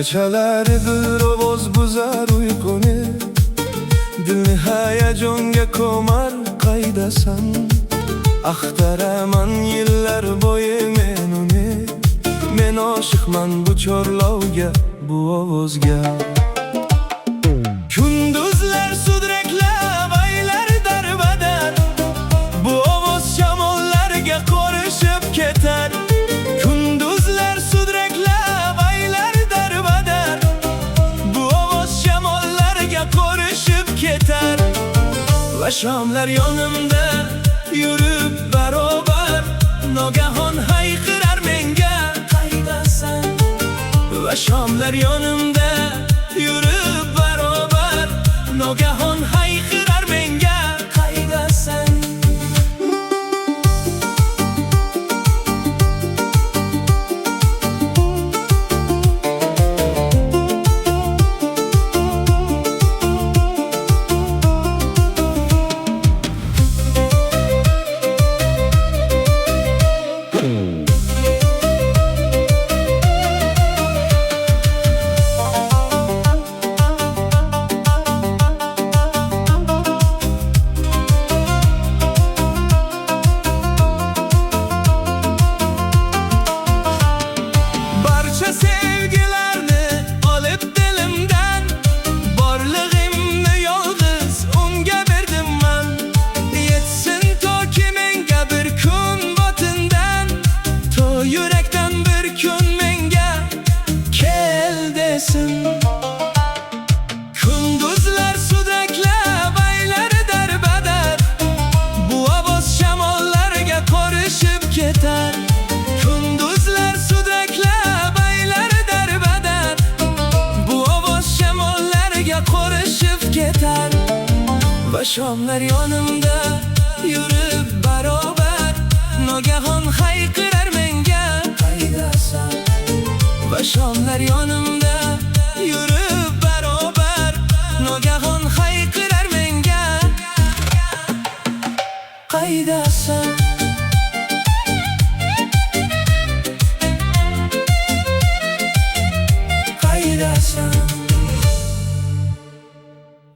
Kechalar bir ovoz buzar uykuni, dilni hayajonga ko'mar qaydasan. Axtaraman yillar bo'yi men uni, men oshiqman bu chorlovga, bu ovozga. Kunduzlar sudraklab aylar darbadar, bu ovoz shamollarga qorishib ketar. Kunduzlar sudraklab aylar darbadar, bu ovoz shamollarga qorishib ketar. Va shomlar yonimda yurib barobar, nogahon hayqirar menga qaydasan. Va shomlar yonimda yurib barobar, nogahon hayqirar menga qaydasan. Sevgilerini alıp dilimden, barlığımı yalnız unga verdim ben. Yetsin to ki menga bir kun batından, to yürekten bir kun menga kel desin. Kunduzlar sudraklab aylar darbadar, bu ovoz shamollarga qorishib ketar. Kunduzlar sudraklab aylar darbadar, bu ovoz shamollarga qorishib ketar. Va shomlar yonimda yurib barobar, nogahon hayqirar menga qaydasan. Va shomlar yonimda